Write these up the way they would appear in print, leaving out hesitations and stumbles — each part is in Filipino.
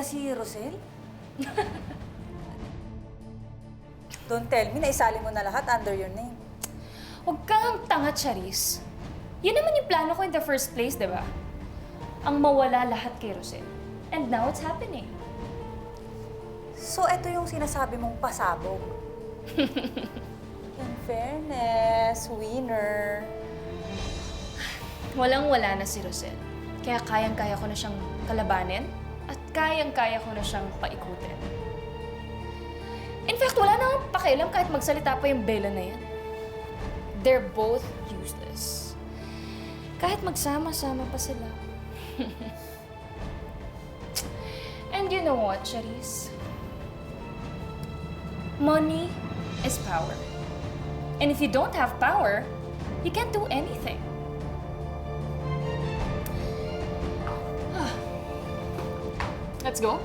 pala si Rosel? Don't tell me na isali mo na lahat under your name. Huwag kang tanga, Charis. Yun naman yung plano ko in the first place, di ba? Ang mawala lahat kay Rosel. And now it's happening. So, eto yung sinasabi mong pasabog. In fairness, winner. Walang-wala na si Rosel. Kaya kayang-kaya ko na siyang kalabanin at kayang-kaya ko na siyang paikutin. In fact, wala na akong pakialam kahit magsalita pa yung Bella na yan. They're both useless. Kahit magsama-sama pa sila. And you know what, Charis? Money is power. And if you don't have power, you can't do anything. Let's go.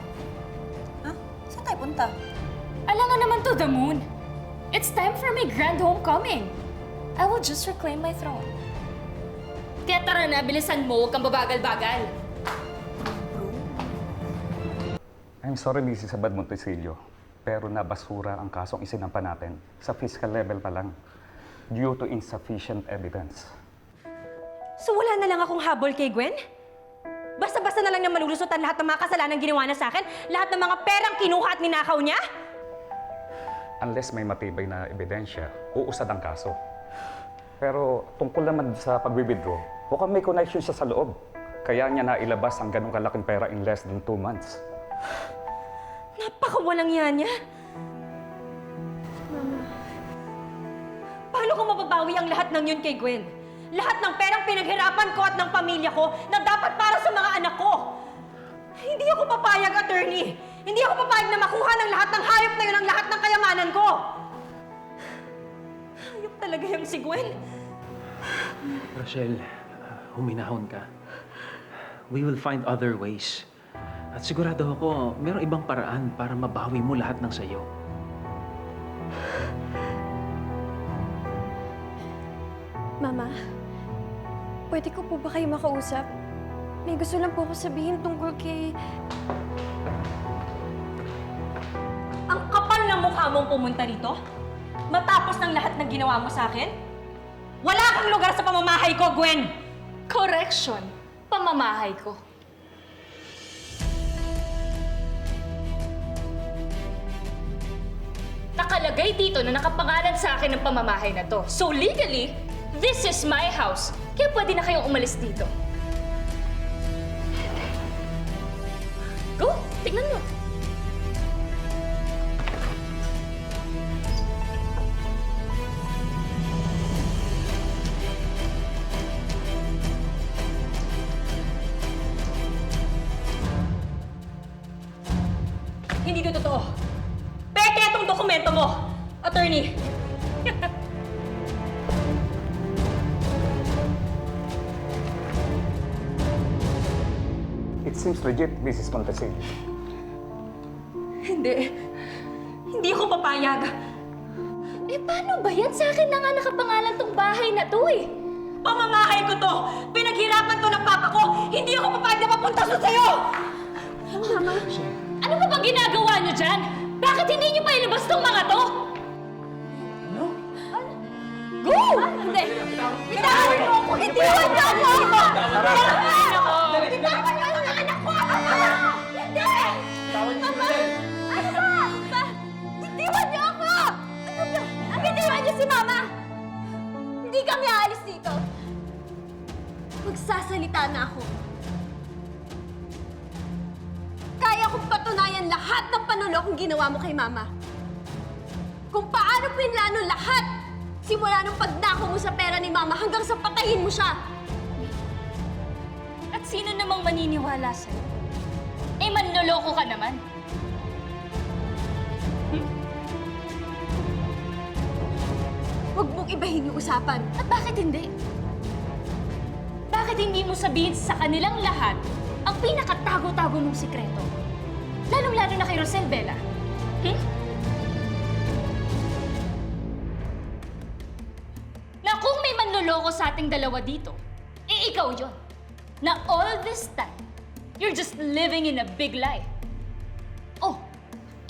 Ha? Saan tayo punta? Alangan naman to the moon. It's time for my grand homecoming. I will just reclaim my throne. Kaya tara na, bilisan mo, huwag kang babagal-bagal. I'm sorry, Mrs. Abad Montesillo, pero nabasura ang kasong isinampa natin sa fiscal level pa lang due to insufficient evidence. So wala na lang akong habol kay Gwen? Basta-basta na lang na malulusot ang lahat ng mga kasalanan ginawa na sa akin? Lahat ng mga perang kinuha at ninakaw niya? Unless may matibay na ebidensya, uusad ang kaso. Pero tungkol naman sa pag-withdraw, mukhang may connection siya sa loob. Kaya niya nailabas ang ganong kalaking pera in less than 2 months. Napakawalang yan niya. Mama, paano ko mababawi ang lahat ng yun kay Gwen? Lahat ng perang pinaghirapan ko at ng pamilya ko na dapat para sa mga anak ko. Hindi ako papayag, attorney. Hindi ako papayag na makuha ng lahat ng hayop na yun ang lahat ng kayamanan ko. Hayop talaga yung si Gwen. Rochelle, huminahon ka. We will find other ways. At sigurado ako, mayroong ibang paraan para mabawi mo lahat ng sayo. Mama, pwede ko po ba kayo makausap? May gusto lang po ako sabihin tungkol kay... Ang kapal ng mukha mong pumunta rito? Matapos ng lahat ng ginawa mo sa akin? Wala kang lugar sa pamamahay ko, Gwen! Correction. Pamamahay ko. Nakalagay dito na nakapangalan sa akin ng pamamahay na to. So legally, this is my house. Kaya pwede na kayong umalis dito. Go! Tignan mo. Hindi ito totoo. Peke itong dokumento mo, attorney. It seems legit, Mrs. Montesillo. Hindi. Hindi ako papayag. Eh, paano ba yan? Sa akin na nga nakapangalan tong bahay na to eh. Pamamahay ko to! Pinaghirapan to ng papa ko! Hindi ako papayag na mapunta sa sayo! Mama, Ano ba bang ginagawa niyo dyan? Bakit hindi niyo pa ilabas tong mga to? Go! Hindi! Bitawan niyo ako! Itiwan niyo ako! Bitawan niyo ang anak ko! Hindi! Mama! Ano ba? Itiwan niyo ako! Ano ba? Bitiwan niyo si Mama! Hindi kami aalis dito! magsasalita na ako. Kaya kong patunayan lahat ng panulokong ginawa mo kay Mama. Kung paano pinlano lahat, simula nung pagnakaw mo sa pera ni Mama hanggang sa patayin mo siya. At sino namang maniniwala sa'yo? Eh, manloloko ka naman. Huwag mong ibahin yung usapan. At bakit hindi? Bakit hindi mo sabihin sa kanilang lahat ang pinakatago-tago mong sikreto? Lalong-lalo na kay Rosel, Bella. Na kung may manloloko sa ating dalawa dito, eh ikaw yon. Na all this time, you're just living in a big lie.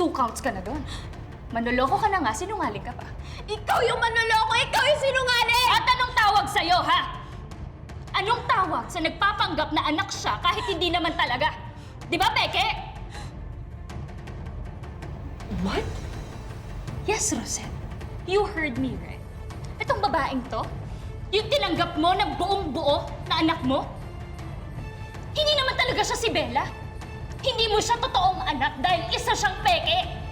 2 counts ka na doon. Manloloko ka na nga, sinungaling ka pa. Ikaw yung manloloko! Ikaw yung sinungaling! At anong tawag sa'yo, ha? Anong tawag sa nagpapanggap na anak siya kahit hindi naman talaga? Di ba, Peke? What? Yes, Rosette. You heard me, right? Itong babaeng to, yung tinanggap mo na buong-buo na anak mo, hindi naman talaga siya si Bella. Hindi mo siya totoong anak dahil isa siyang peke.